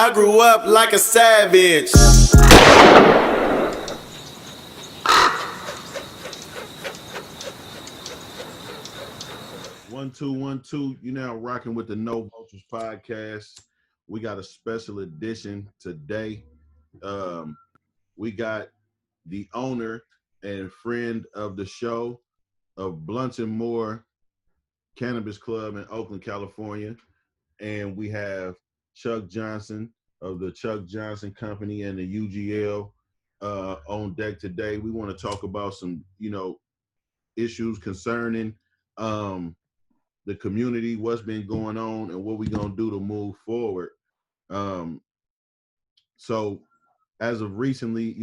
I grew up like a savage. 1 2 1 2. You now rocking with the No Vultures podcast. We got a special edition today. Um, we got the owner and friend of the show of Blunt and More Cannabis Club in Oakland, California, and we have Chuck Johnson of the Chuck Johnson Company and the UGL on deck today. We want to talk about some, issues concerning the community, what's been going on, and what we're gonna do to move forward. Um, so as of recently,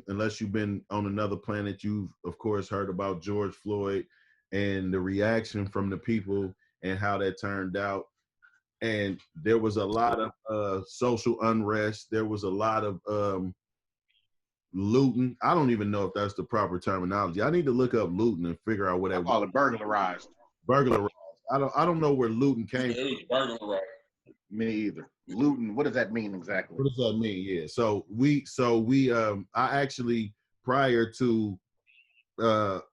unless you've been on another planet, you've of course heard about George Floyd and the reaction from the people and how that turned out. And there was a lot of social unrest. There was a lot of looting. I don't even know if that's the proper terminology. I need to look up looting and figure out what that I call it burglarized. burglarized. I don't know where looting came It was burglarized. Me either. Looting. What does that mean exactly? What does that mean? Yeah. So we I actually, prior to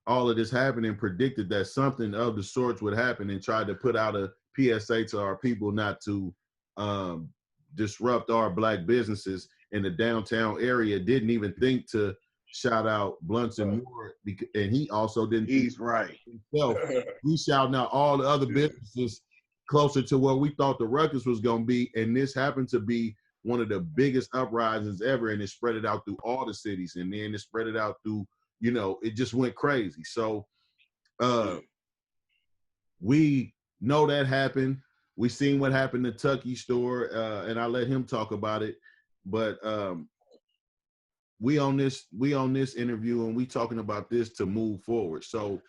all of this happening, predicted that something of the sorts would happen and tried to put out a PSA to our people not to disrupt our black businesses in the downtown area. Didn't even think to shout out Blunts and More, and he also didn't. He's right. Himself. We shouting out all the other businesses closer to where we thought the ruckus was going to be, and this happened to be one of the biggest uprisings ever, and it spread it out through all the cities, and then it spread it out through, it just went crazy. So we know that happened. We seen what happened to Tucky store, and I let him talk about it. But we on this interview, and we talking about this to move forward. So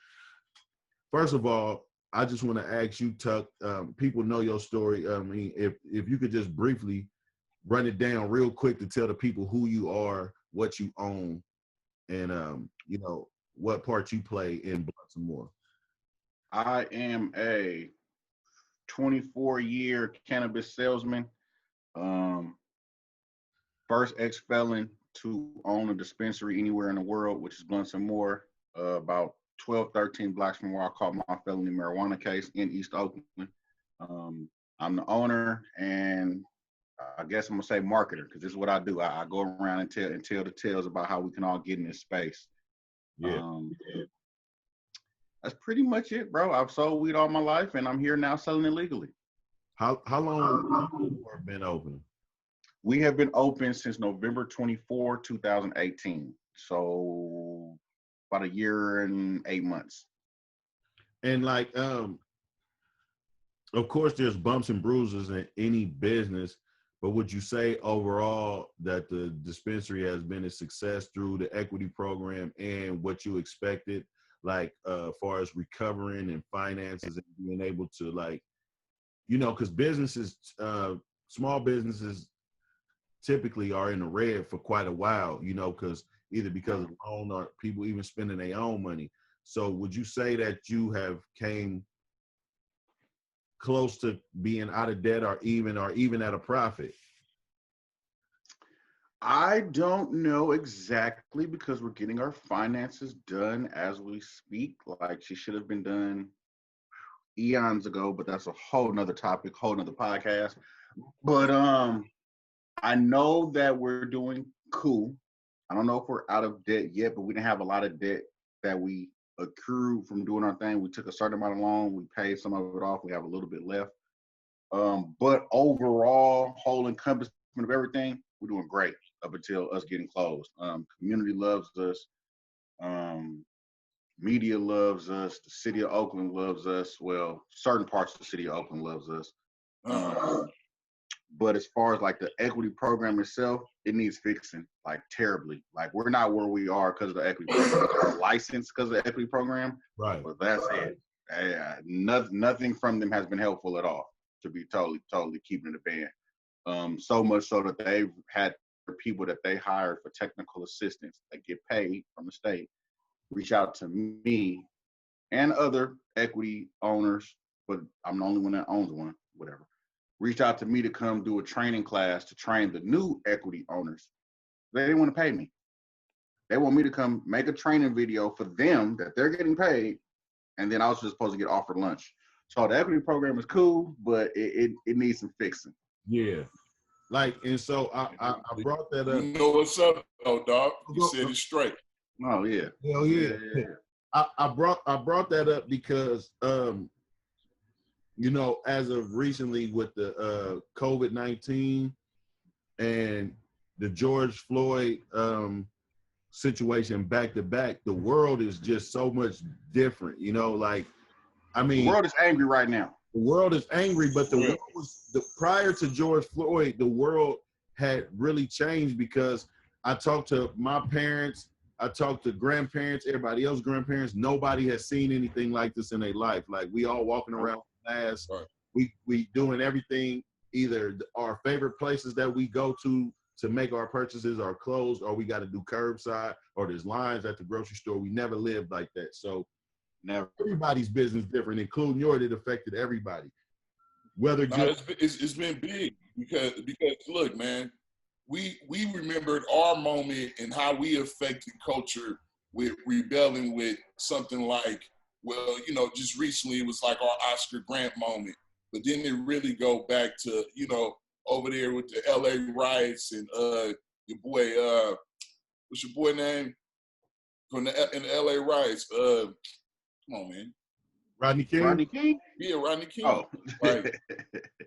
first of all, I just want to ask you, Tuck. People know your story. I mean, if you could just briefly run it down real quick to tell the people who you are, what you own, and what part you play in Blunts and More. I am a 24-year cannabis salesman. First ex-felon to own a dispensary anywhere in the world, which is Blunts and More. About 12, 13 blocks from where I caught my felony marijuana case in East Oakland. I'm the owner, and I guess I'm gonna say marketer, because this is what I do. I go around and tell the tales about how we can all get in this space. Yeah. That's pretty much it, bro. I've sold weed all my life, and I'm here now selling it legally. How long have you been open? We have been open since November 24, 2018. So about a year and 8 months. And of course, there's bumps and bruises in any business, but would you say overall that the dispensary has been a success through the equity program and what you expected, as far as recovering and finances and being able to because businesses, small businesses typically are in the red for quite a while, because of loan or people even spending their own money. So would you say that you have came close to being out of debt or even at a profit? I don't know exactly, because we're getting our finances done as we speak. Like, she should have been done eons ago, but that's a whole nother topic, whole nother podcast. But I know that we're doing cool. I don't know if we're out of debt yet, but we didn't have a lot of debt that we accrued from doing our thing. We took a certain amount of loan, we paid some of it off, we have a little bit left. But overall, whole encompassment of everything, we're doing great up until us getting closed. Community loves us. Media loves us. The city of Oakland loves us. Well, certain parts of the city of Oakland loves us. But as far as the equity program itself, it needs fixing terribly. We're not where we are because of the equity program. We're licensed because of the equity program. Right. But that's it. Nothing from them has been helpful at all, to be totally keeping it a band. So much so that they've had people that they hired for technical assistance that get paid from the state reach out to me and other equity owners, but I'm the only one that owns one, whatever. reached out to me to come do a training class to train the new equity owners. They didn't want to pay me. They want me to come make a training video for them that they're getting paid, and then I was just supposed to get offered lunch. So the equity program is cool, but it needs some fixing. Yeah. Like, and so I brought that up. You know what's up, though, dog? You said it straight. Oh yeah. Hell yeah. I brought that up because you know, as of recently with the COVID-19 and the George Floyd situation back to back, the world is just so much different, you know, like, I mean, The world is angry right now. the world is angry, but the world was, prior to George Floyd, the world had really changed because I talked to my parents, I talked to grandparents, everybody else grandparents. Nobody has seen anything like this in their life. Like, we all walking around with masks. Right. We doing everything. Either our favorite places that we go to make our purchases are closed, or we got to do curbside, or there's lines at the grocery store. We never lived like that. So Never. everybody's business different, including yours. It affected everybody. Whether It's been big because look, man, we remembered our moment and how we affected culture with rebelling with something like, well, you know, just recently it was like our Oscar Grant moment, but then it really go back to, you know, over there with the LA riots and your boy, what's your boy name from in the LA riots? Come on, man. Rodney King. Rodney King? Yeah, Rodney King. Oh. Like,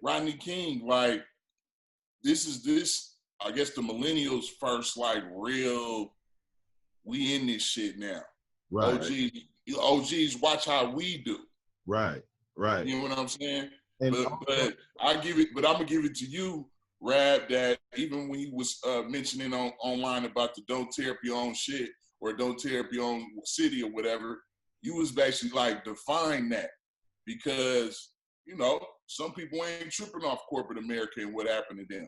Rodney King, like, this, I guess the millennials first, like, real, we in this shit now. Right. OGs watch how we do. Right. Right. You know what I'm saying? And But I'm gonna give it to you, Rab, that even when he was mentioning online about the don't tear up your own shit or don't tear up your own city or whatever, you was basically like, define that, because, you know, some people ain't tripping off corporate America and what happened to them.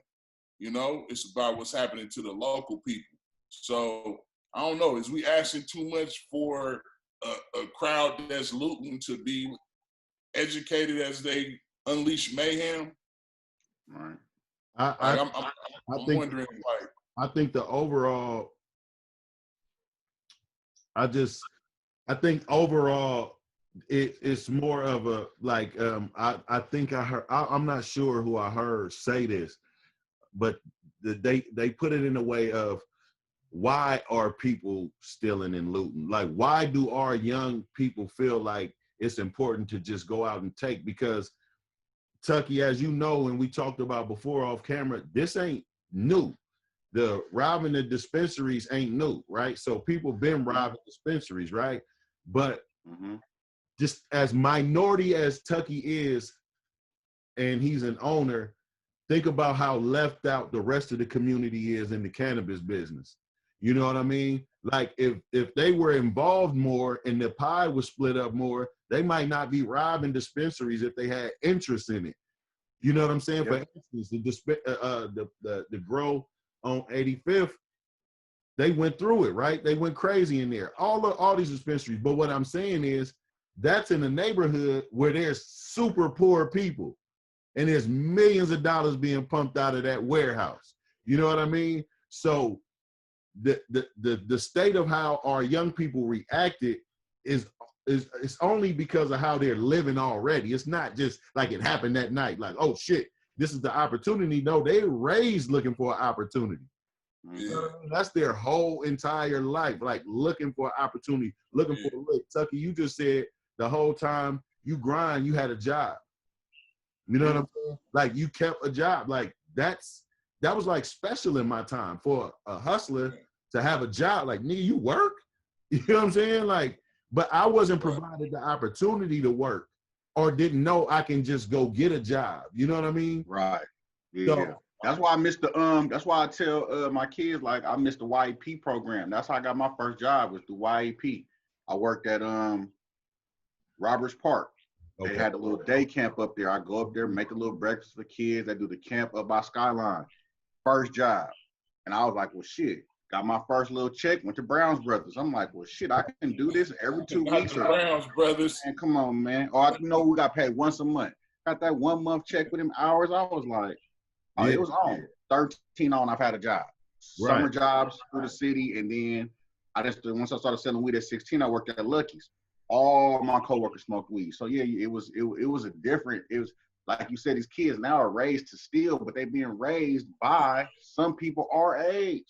You know, it's about what's happening to the local people. So I don't know, is we asking too much for a crowd that's looting to be educated as they unleash mayhem? Right. I'm think, wondering, like, I think the overall, I think overall it's more of a, like, I think I heard, I'm not sure who I heard say this, but they put it in a way of, why are people stealing and looting? Like, why do our young people feel like it's important to just go out and take? Because, Tucky, as you know, and we talked about before off camera, this ain't new. The robbing the dispensaries ain't new, right? So people been robbing dispensaries, right? But just as minority as Tucky is, and he's an owner, think about how left out the rest of the community is in the cannabis business. You know what I mean? Like, if they were involved more and the pie was split up more, they might not be robbing dispensaries if they had interest in it. You know what I'm saying? Yep. For instance, the grow on 85th, they went through it, right? They went crazy in there. All these dispensaries. But what I'm saying is, that's in a neighborhood where there's super poor people, and there's millions of dollars being pumped out of that warehouse. You know what I mean? So the state of how our young people reacted is only because of how they're living already. It's not just like it happened that night, like, oh shit, this is the opportunity. No, they raised looking for an opportunity. You know what I mean? That's their whole entire life, like looking for an opportunity, looking for a look. Tucky, you just said the whole time you grind, you had a job. You know what I'm saying? Like, you kept a job. Like, that was like special in my time for a hustler to have a job. Like, nigga, you work? You know what I'm saying? Like, but I wasn't provided the opportunity to work, or didn't know I can just go get a job. You know what I mean? Right. Yeah. So, that's why I missed the that's why I tell my kids, like, I missed the YEP program. That's how I got my first job, was through YEP. I worked at Roberts Park. Okay. They had a little day camp up there. I go up there, make a little breakfast for kids. I do the camp up by Skyline. First job. And I was like, well, shit. Got my first little check, went to Brown's Brothers. I'm like, well, shit, I can do this every 2 weeks. Brown's Brothers. Man, come on, man. Or I know we got paid once a month. got that 1 month check with him hours, I was like, oh, Yeah. it was on. 13 on, I've had a job. Right. Summer jobs through the city, and then once I started selling weed at 16, I worked at Lucky's. All my coworkers smoked weed. So yeah, it was like you said, these kids now are raised to steal, but they're being raised by some people our age,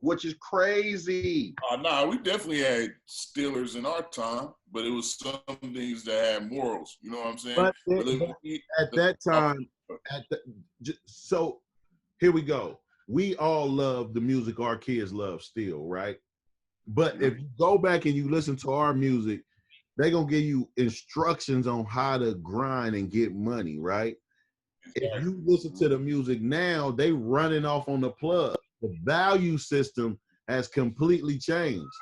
which is crazy. Nah, we definitely had stealers in our time, but it was some things that had morals. You know what I'm saying? But at that time, so here we go. We all love the music our kids love still, right? But if you go back and you listen to our music, they're going to give you instructions on how to grind and get money, right? Exactly. If you listen to the music now, they running off on the plug. The value system has completely changed.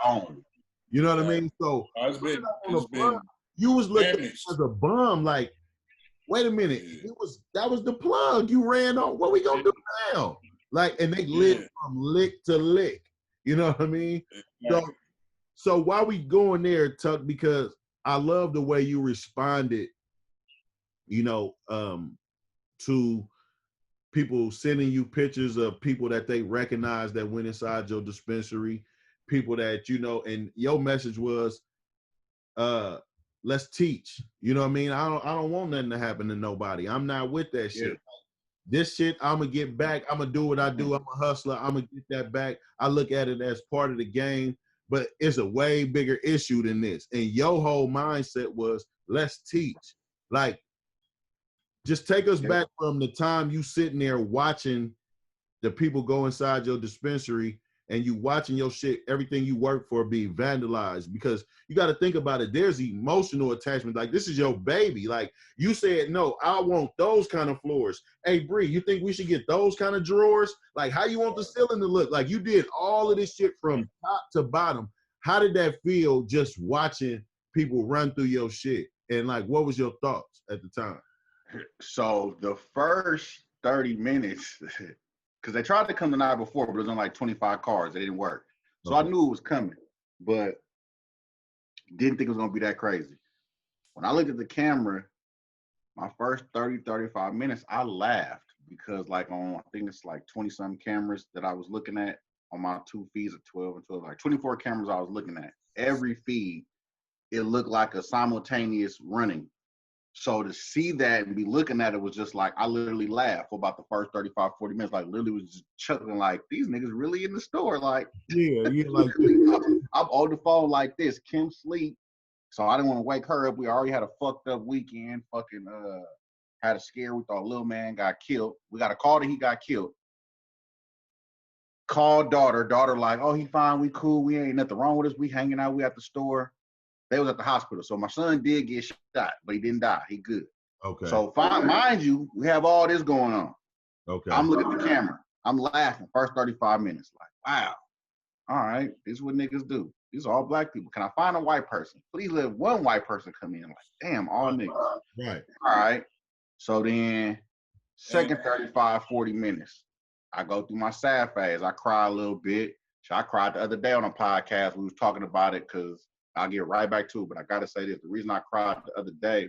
You know what I mean? So you was looking as a bum, like, wait a minute, that was the plug. You ran on. What we gonna do now? Like, and they live from lick to lick. You know what I mean? So while we going there, Tuck, because I love the way you responded, you know, to people sending you pictures of people that they recognize that went inside your dispensary, people that, you know, and your message was, let's teach. You know what I mean? I don't want nothing to happen to nobody. I'm not with that shit. This shit, I'm gonna get back. I'm gonna do what I do. I'm a hustler. I'm gonna get that back. I look at it as part of the game, but it's a way bigger issue than this. And your whole mindset was, let's teach. Like, just take us back from the time you sitting there watching the people go inside your dispensary and you watching your shit, everything you work for be vandalized, because you got to think about it. There's emotional attachment. Like, this is your baby. Like, you said, no, I want those kind of floors. Hey, Bree, you think we should get those kind of drawers? Like, how you want the ceiling to look? Like, you did all of this shit from top to bottom. How did that feel just watching people run through your shit? And like, what was your thoughts at the time? So the first 30 minutes, because they tried to come the night before, but it was on like 25 cars. It didn't work. So I knew it was coming, but didn't think it was going to be that crazy. When I looked at the camera, my first 30, 35 minutes, I laughed because like I think it's like 20-something cameras that I was looking at on my 2 feeds of 12 and 12, like 24 cameras I was looking at. Every feed, it looked like a simultaneous running. So to see that and be looking at it was just like, I literally laughed for about the first 35, 40 minutes. Like, literally was just chuckling like, these niggas really in the store. Like, like I'm on the phone like this. Kim sleep. So I didn't want to wake her up. We already had a fucked up weekend. Fucking had a scare. We thought little man got killed. We got a call that he got killed. Called daughter. Daughter like, oh, he fine. We cool. We ain't nothing wrong with us. We hanging out. We at the store. They was at the hospital. So my son did get shot, but he didn't die. He good. Okay. So mind you, we have all this going on. Okay. I'm looking at the camera. I'm laughing first 35 minutes. Like, wow. All right. This is what niggas do. These are all black people. Can I find a white person? Please let one white person come in. Like, damn, all niggas. Right. All right. So then second 35, 40 minutes, I go through my sad phase. I cry a little bit. So I cried the other day on a podcast. We was talking about it because I'll get right back to it, but I got to say this. The reason I cried the other day,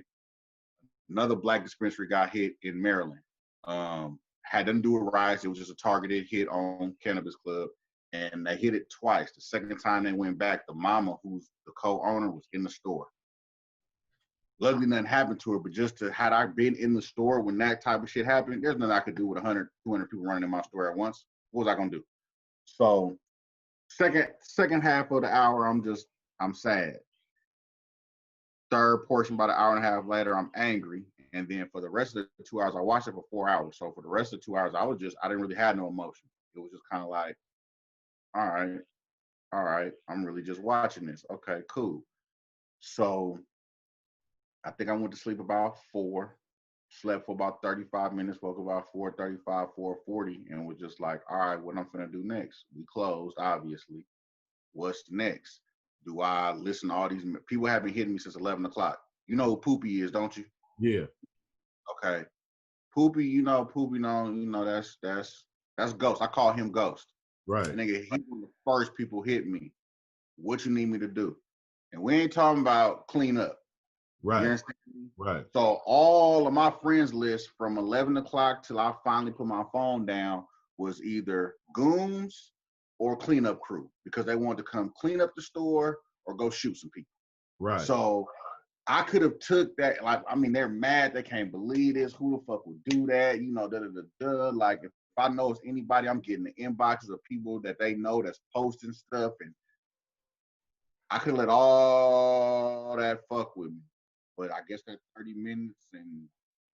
another black dispensary got hit in Maryland. Had nothing to do with riots. It was just a targeted hit on Cannabis Club, and they hit it twice. The second time they went back, the mama, who's the co-owner, was in the store. Luckily, nothing happened to her, but had I been in the store when that type of shit happened, there's nothing I could do with 100, 200 people running in my store at once. What was I going to do? So second half of the hour, I'm sad. Third portion, about an hour and a half later, I'm angry. And then for the rest of the 2 hours, I watched it for 4 hours. So for the rest of the 2 hours, I didn't really have no emotion. It was just kind of like, all right, I'm really just watching this. Okay, cool. So I think I went to sleep about 4, slept for about 35 minutes, woke about 4:35, 4:40, and was just like, all right, what I'm finna do next? We closed, obviously. What's next? Do I listen to all these people haven't hit me since 11 o'clock? You know who Poopy is, don't you? Yeah. Okay. Poopy, that's Ghost. I call him Ghost. Right. Nigga, he was the first people hit me. What you need me to do? And we ain't talking about clean up. Right. You understand me? Right. So all of my friends list from 11 o'clock till I finally put my phone down was either goons or cleanup crew because they wanted to come clean up the store or go shoot some people. Right. So I could have took that, like, I mean, they're mad. They can't believe this. Who the fuck would do that? You know, Like, if I know it's anybody, I'm getting the inboxes of people that they know that's posting stuff. And I could let all that fuck with me. But I guess that 30 minutes and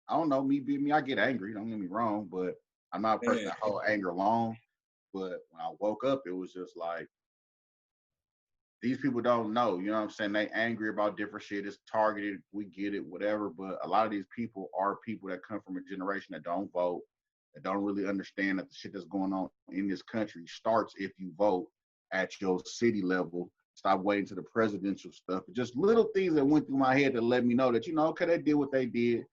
I don't know, me being me, I get angry. Don't get me wrong, but I'm not a person that hold anger long. But when I woke up, it was just like, these people don't know, you know what I'm saying? They angry about different shit. It's targeted. We get it, whatever. But a lot of these people are people that come from a generation that don't vote, that don't really understand that the shit that's going on in this country starts if you vote at your city level. Stop waiting to the presidential stuff. Just little things that went through my head that let me know that, you know, okay, they did what they did.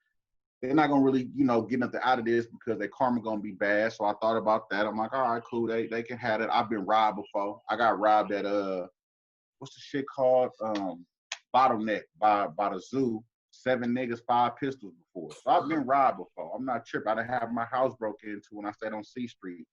They're not gonna really, you know, get nothing out of this because their karma gonna be bad. So I thought about that. I'm like, all right, cool. They can have it. I've been robbed before. I got robbed at what's the shit called? Bottleneck by the zoo. 7 niggas, 5 pistols before. So I've been robbed before. I'm not tripping. I done have my house broke into when I stayed on C Street.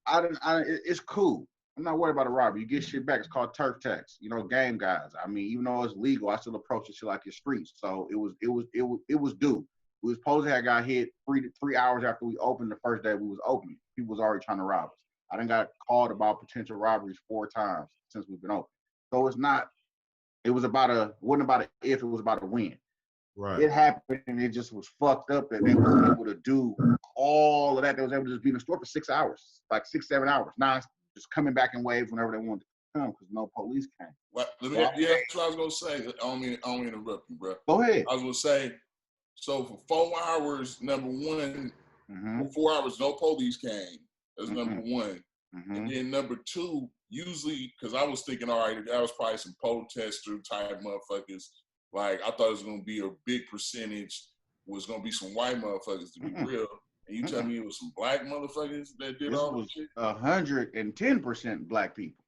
It's cool. I'm not worried about a robbery. You get shit back. It's called turf tax. You know, game guys. I mean, even though it's legal, I still approach the shit like it's streets. So it was due. We was supposed to have got hit 3 hours after we opened the first day we was opening. People was already trying to rob us. I done got called about potential robberies 4 times since we've been open. So it wasn't about an if, it was about a when. Right. It happened and it just was fucked up that they was able to do all of that. They was able to just be in the store for 6 hours, like 6-7 hours. Now it's just coming back in waves whenever they wanted to come because no police came. That's what I was gonna say. I don't mean to interrupt you, bro. Go ahead. I was gonna say, so for 4 hours, number one, for 4 hours, no police came. That's number one. And then number two, usually, because I was thinking, all right, that was probably some protester type motherfuckers. Like, I thought it was going to be a big percentage, was going to be some white motherfuckers, to be real. And you tell me it was some black motherfuckers that did all this shit? 110% black people.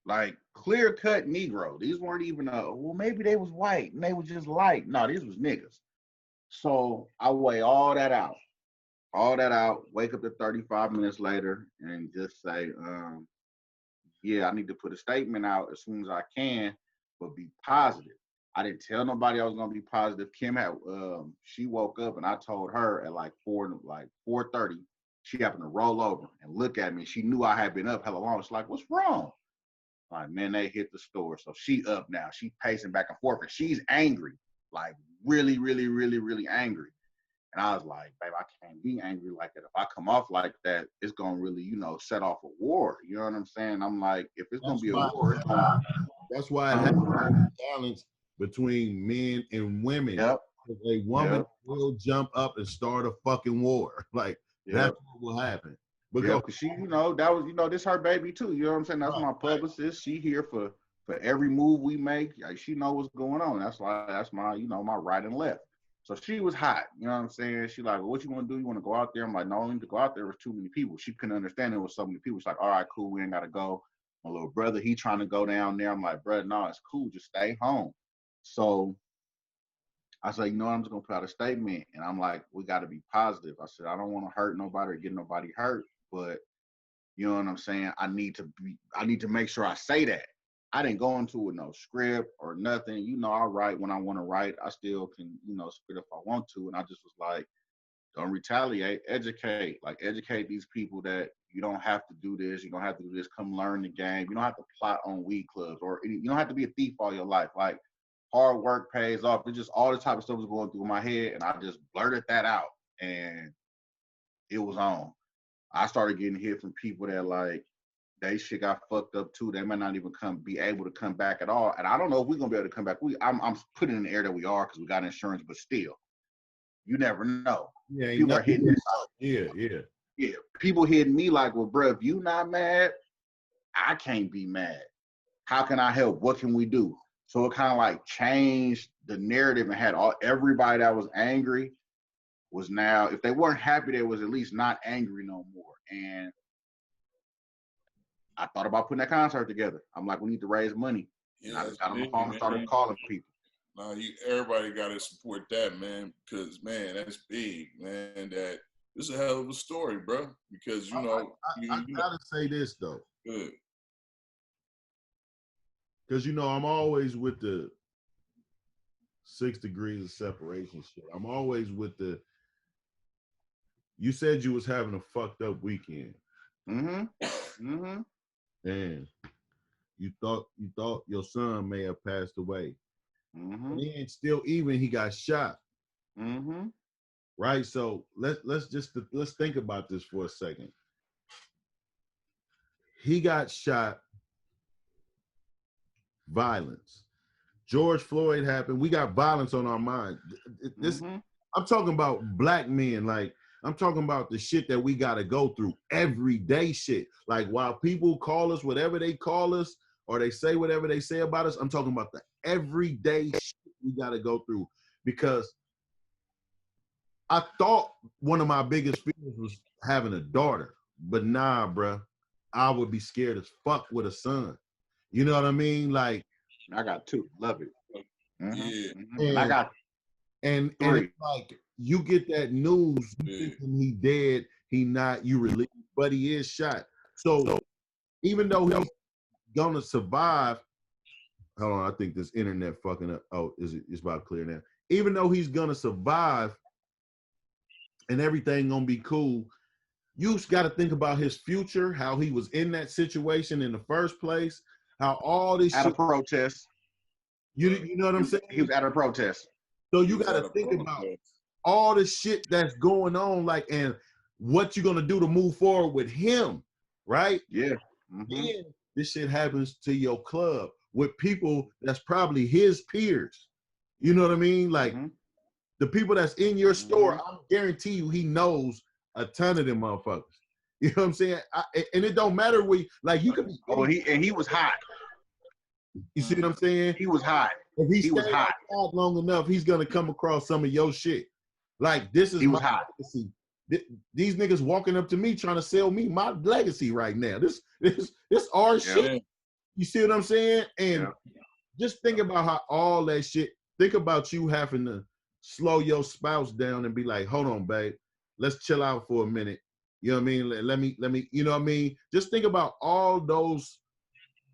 Like, clear-cut Negro. These weren't even, well, maybe they was white and they was just light. No, these was niggas. So I weigh all that out, wake up to 35 minutes later and just say, yeah, I need to put a statement out as soon as I can, but be positive. I didn't tell nobody I was gonna be positive. Kim had she woke up and I told her at like 4:30, she happened to roll over and look at me. She knew I had been up hella long. She's like, what's wrong? I'm like, man, they hit the store. So she up now. She pacing back and forth and she's angry, like really, really, really, really angry. And I was like, babe, I can't be angry like that. If I come off like that, it's going to really, you know, set off a war. You know what I'm saying? I'm like, if it's going to be a war, it's going to. That's why it has to be balance between men and women. Yep. A woman will jump up and start a fucking war. Like, that's what will happen. Because she, you know, that was, you know, this her baby too. You know what I'm saying? That's my publicist. She here for every move we make. Like, she know what's going on. That's why, that's my, you know, my right and left. So she was hot, you know what I'm saying? She like, well, what you want to do? You want to go out there? I'm like, no, I don't need to go out there. There's too many people. She couldn't understand there was so many people. She's like, all right, cool. We ain't got to go. My little brother, he trying to go down there. I'm like, bro, no, it's cool. Just stay home. So I said, you know what? I'm just going to put out a statement. And I'm like, we got to be positive. I said, I don't want to hurt nobody or get nobody hurt. But you know what I'm saying? I need to make sure I say that. I didn't go into it with no script or nothing. You know, I write when I want to write. I still can, you know, spit if I want to. And I just was like, don't retaliate, educate. Like, educate these people that you don't have to do this. You don't have to do this. Come learn the game. You don't have to plot on weed clubs you don't have to be a thief all your life. Like, hard work pays off. It's just all the type of stuff was going through my head. And I just blurted that out. And it was on. I started getting hit from people that like, they shit got fucked up too. They might not even be able to come back at all. And I don't know if we're gonna be able to come back. I'm putting in the air that we are because we got insurance, but still, you never know. Yeah, people are hitting us. Yeah. People hitting me like, well, bro, if you not mad, I can't be mad. How can I help? What can we do? So it kind of like changed the narrative and had everybody that was angry was now, if they weren't happy, they was at least not angry no more. And I thought about putting that concert together. I'm like, we need to raise money. And I just got on the phone and started calling people. Everybody got to support that, man, because man, that's big, man. That this is a hell of a story, bro. Because I gotta say this though, good. because I'm always with the 6 degrees of separation shit. I'm always with the. You said you was having a fucked up weekend. And you thought your son may have passed away. And then still even he got shot. Right? So let's think about this for a second. He got shot, violence. George Floyd happened. We got violence on our mind. I'm talking about black men, like I'm talking about the shit that we gotta go through, everyday shit. Like while people call us whatever they call us, or they say whatever they say about us, I'm talking about the everyday shit we gotta go through. Because I thought one of my biggest fears was having a daughter, but nah, bruh, I would be scared as fuck with a son. You know what I mean? Like I got 2. Love it. Yeah. And I got and 3. it's like you get that news, you thinking he dead, he not, you relieved, but he is shot. So even though he's gonna survive, hold on, I think this internet fucking up. Oh, it's about clear now. Even though he's gonna survive and everything gonna be cool, you got to think about his future, how he was in that situation in the first place, how all this at shit. A protest. You know what I'm saying? He was at a protest. So you got to think about all the shit that's going on, like, and what you're gonna do to move forward with him, right? Yeah. Then this shit happens to your club with people that's probably his peers. You know what I mean? Like the people that's in your store, I guarantee you he knows a ton of them motherfuckers. You know what I'm saying? And it don't matter where, like you could be. Oh, he was hot. You see what I'm saying? He was hot. If he was stays hot outside long enough, he's gonna come across some of your shit. Like this is he was my hot. legacy. These niggas walking up to me trying to sell me my legacy right now. This our shit. You see what I'm saying? And just think about how all that shit. Think about you having to slow your spouse down and be like, hold on, babe, let's chill out for a minute. You know what I mean? Let me, you know what I mean? Just think about all those,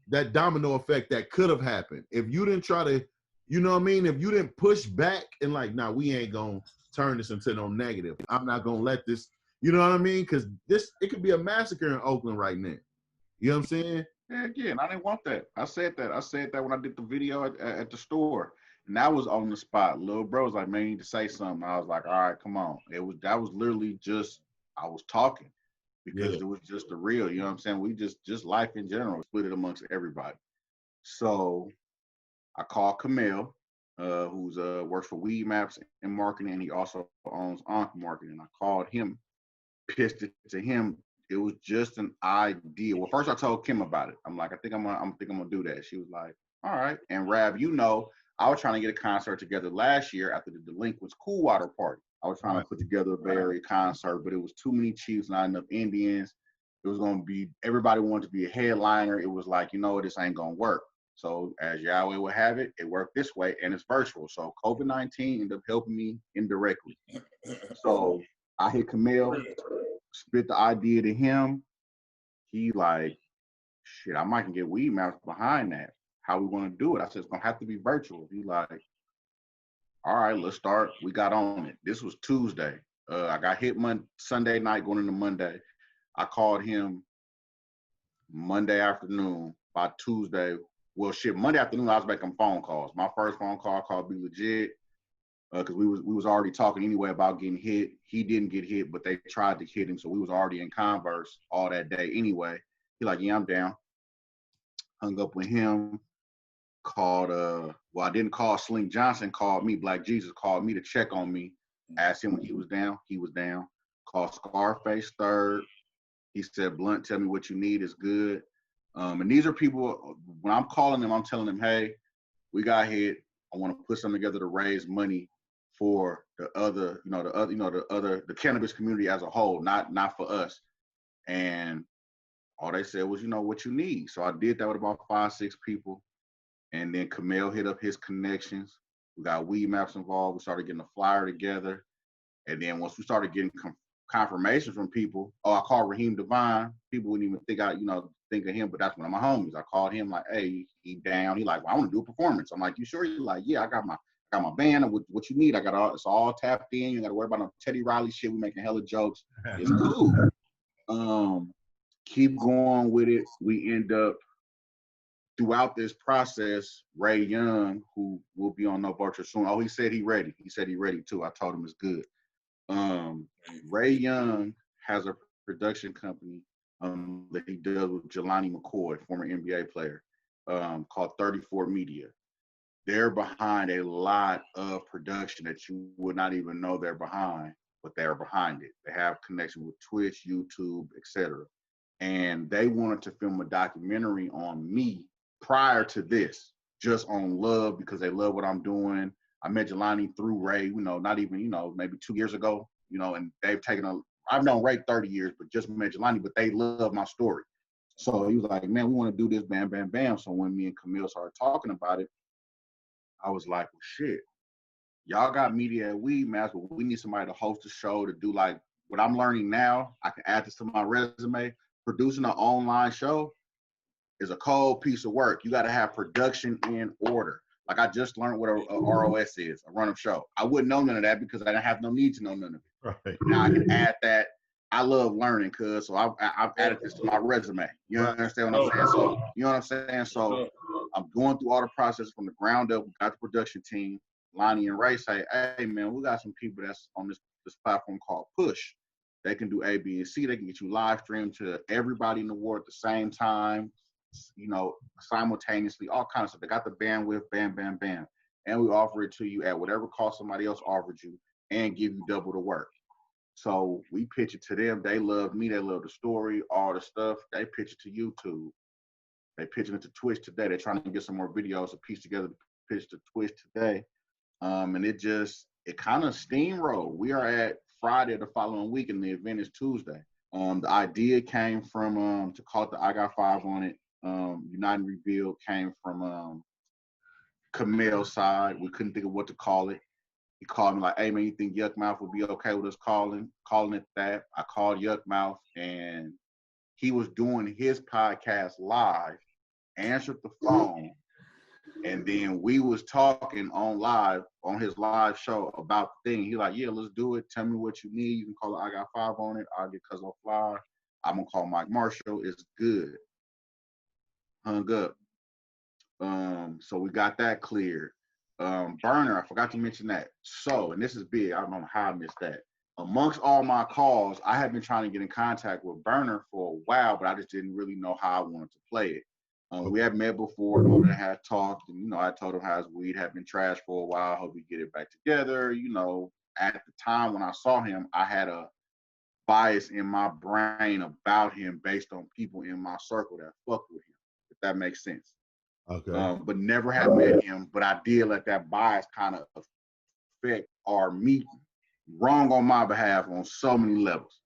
that domino effect that could have happened. If you didn't try to, you know what I mean? If you didn't push back and like, nah, we ain't gonna turn this into no negative. I'm not gonna let this, you know what I mean? Because it could be a massacre in Oakland right now. You know what I'm saying? Yeah, again, I didn't want that. I said that when I did the video at the store. And that was on the spot. Little bro was like, man, you need to say something. I was like, all right, come on. That was literally just, I was talking because it was just the real, you know what I'm saying? We just life in general, split it amongst everybody. So I called Camille, who's works for Weed Maps and marketing, and he also owns Ankh Marketing. I called him, pitched it to him. It was just an idea. Well, first I told Kim about it. I'm like, I think I'm gonna do that. She was like, all right. And Rav, I was trying to get a concert together last year after the Delinquents Cool Water Party. I was trying to put together a Bay Area concert, but it was too many Chiefs, not enough Indians. It was gonna be, everybody wanted to be a headliner. It was like, this ain't gonna work. So as Yahweh would have it, it worked this way, and it's virtual. So COVID-19 ended up helping me indirectly. So I hit Camille, spit the idea to him. He like, shit, I might can get Weed Maps behind that. How we want to do it? I said, it's gonna have to be virtual. He like, all right, let's start. We got on it. This was Tuesday. I got hit Sunday night going into Monday. I called him Monday afternoon. By Tuesday, well, shit, Monday afternoon I was making phone calls. My first phone call called Be Legit, because we was already talking anyway about getting hit. He didn't get hit, but they tried to hit him, so we was already in converse all that day anyway. He like, yeah, I'm down. Hung up with him. Called, I didn't call Sling Johnson, called me. Black Jesus called me to check on me. Asked him when he was down. He was down. Called Scarface third. He said, Blunt, tell me what you need is good. And these are people, when I'm calling them, I'm telling them, hey, we got hit. I want to put something together to raise money for the cannabis community as a whole, not for us. And all they said was, what you need. So I did that with about 5-6 people. And then Camille hit up his connections. We got weed maps involved. We started getting a flyer together. And then once we started getting confirmation from people, I called Raheem Devine. People wouldn't even think of him, but that's one of my homies. I called him like, hey, he down. He like, well, I want to do a performance. I'm like, you sure? He's like, yeah, I got my band. What you need? It's all tapped in. You got to worry about no Teddy Riley shit. We making hella jokes. It's cool. Keep going with it. We end up throughout this process. Ray Young, who will be on No Vulture soon. Oh, he said he ready. He said he ready too. I told him it's good. Ray Young has a production company that he does with Jelani McCoy, former NBA player, called 34 Media. They're behind a lot of production that you would not even know they're behind, but they're behind it. They have connection with Twitch, YouTube, etc. And they wanted to film a documentary on me prior to this, just on love, because they love what I'm doing. I met Jelani through Ray, not even, maybe 2 years ago, and they've I've known Ray 30 years, but just met Jelani, but they love my story. So he was like, man, we want to do this, bam, bam, bam. So when me and Camille started talking about it, I was like, well, shit, y'all got media at Weed Maps, but we need somebody to host a show to do like what I'm learning now. I can add this to my resume. Producing an online show is a cold piece of work. You got to have production in order. Like I just learned what a ROS is, a run of show. I wouldn't know none of that because I didn't have no need to know none of it. Right. Now I can add that. I love learning, so I've added this to my resume. You understand what I'm saying? So you know what I'm saying? So I'm going through all the process from the ground up. We got the production team. Lonnie and Ray say, hey man, we got some people that's on this platform called Push. They can do A, B, and C. They can get you live streamed to everybody in the world at the same time, simultaneously, all kinds of stuff. They got the bandwidth, bam, bam, bam. And we offer it to you at whatever cost somebody else offered you and give you double the work. So we pitch it to them. They love me. They love the story, all the stuff. They pitch it to YouTube. They pitching it to Twitch today. They're trying to get some more videos to piece together to pitch to Twitch today. And it kind of steamrolled. We are at Friday the following week, and the event is Tuesday. The idea came from to call it the I Got Five on It. United Rebuild came from Camille's side. We couldn't think of what to call it. He called me like, hey man, you think Yuck Mouth would be okay with us calling it that? I called Yuck Mouth, and he was doing his podcast live, answered the phone, and then we was talking on his live show about the thing. He like, yeah, let's do it. Tell me what you need. You can call it I Got Five on it. I'll get Cuzzo Fly. I'm gonna call Mike Marshall. It's good. Hung up. So we got that cleared. Burner, I forgot to mention that. So, and this is big, I don't know how I missed that. Amongst all my calls, I had been trying to get in contact with Burner for a while, but I just didn't really know how I wanted to play it. We had met before, and had talked, and I told him how his weed had been trashed for a while. I hope we get it back together. At the time when I saw him, I had a bias in my brain about him based on people in my circle that fucked with him, if that makes sense. Okay. But never had met him. But I did let that bias kind of affect our meeting, wrong on my behalf on so many levels.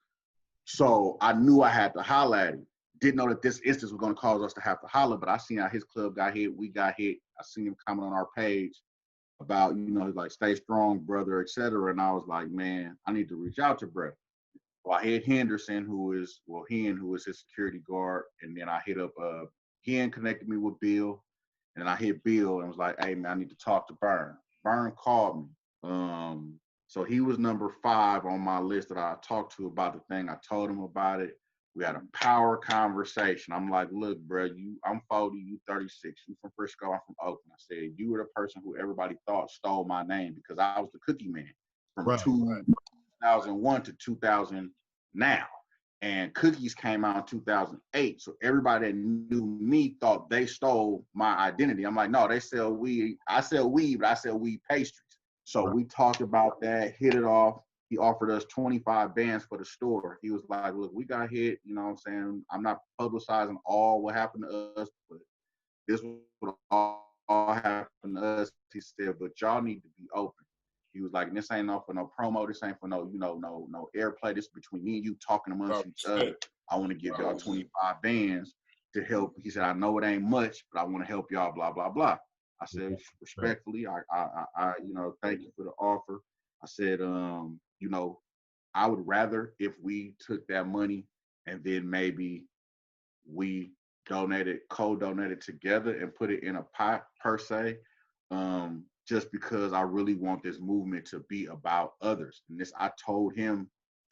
So I knew I had to holler at him. Didn't know that this instance was going to cause us to have to holler, but I seen how his club got hit, we got hit. I seen him comment on our page about, like, stay strong, brother, etc. And I was like, man, I need to reach out to brother. So I hit Henderson, who is his security guard, and then I hit up Hen connected me with Bill. And I hit Bill and was like, hey, man, I need to talk to Byrne. Byrne called me. So he was number 5 on my list that I talked to about the thing. I told him about it. We had a power conversation. I'm like, look, bro, I'm 40, you 36. You from Frisco, I'm from Oakland. I said, you were the person who everybody thought stole my name because I was the cookie man from 2001 to 2000 now. And Cookies came out in 2008. So everybody that knew me thought they stole my identity. I'm like, no, they sell weed. I sell weed, but I sell weed pastries. So we talked about that, hit it off. He offered us 25 bands for the store. He was like, look, we got hit. You know what I'm saying? I'm not publicizing all what happened to us, but this would all happen to us. He said, but y'all need to be open. He was like, this ain't no for no promo. This ain't for no airplay. This is between me and you talking amongst each other. I want to give y'all 25 bands to help. He said, I know it ain't much, but I want to help y'all, blah, blah, blah. I said, respectfully, I you know, thank you for the offer. I said, you know, I would rather if we took that money and then maybe we co-donated together and put it in a pot per se, just because I really want this movement to be about others. And this, I told him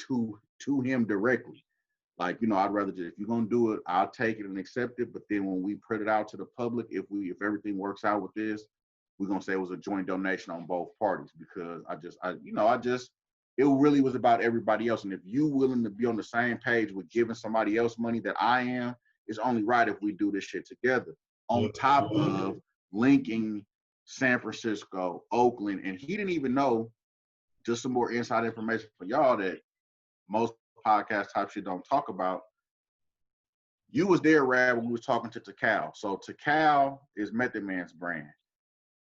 to him directly. Like, you know, I'd rather just, if you're gonna do it, I'll take it and accept it. But then when we put it out to the public, if everything works out with this, we're gonna say it was a joint donation on both parties, because it really was about everybody else. And if you willing to be on the same page with giving somebody else money that I am, it's only right if we do this shit together. On top of linking San Francisco, Oakland, and he didn't even know, just some more inside information for y'all that most podcast type shit don't talk about. You was there, Rad, when we was talking to Takal. So Takal is Method Man's brand.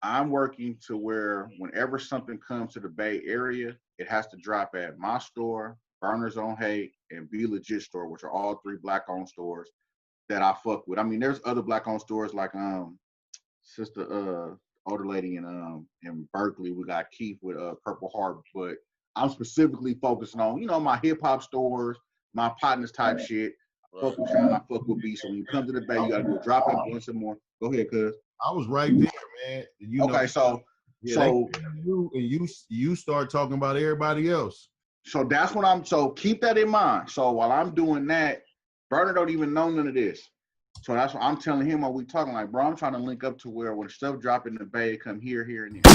I'm working to where whenever something comes to the Bay Area, it has to drop at my store, Burners on Hate, and Be Legit store, which are all 3 Black-owned stores that I fuck with. I mean, there's other Black-owned stores like sister older lady in Berkeley. We got Keith with Purple Heart, but I'm specifically focusing on, you know, my hip hop stores, my partners type shit. Fuck with Sean, I fuck with B. So when you come to the Bay, you gotta do a drop up, doing some more. Go ahead, cuz. I was right there, man. You okay, know, so you start talking about everybody else. So that's what so keep that in mind. So while I'm doing that, Burner don't even know none of this. So that's what I'm telling him while we talking, like, bro, I'm trying to link up to where when stuff drop in the Bay, come here, and there.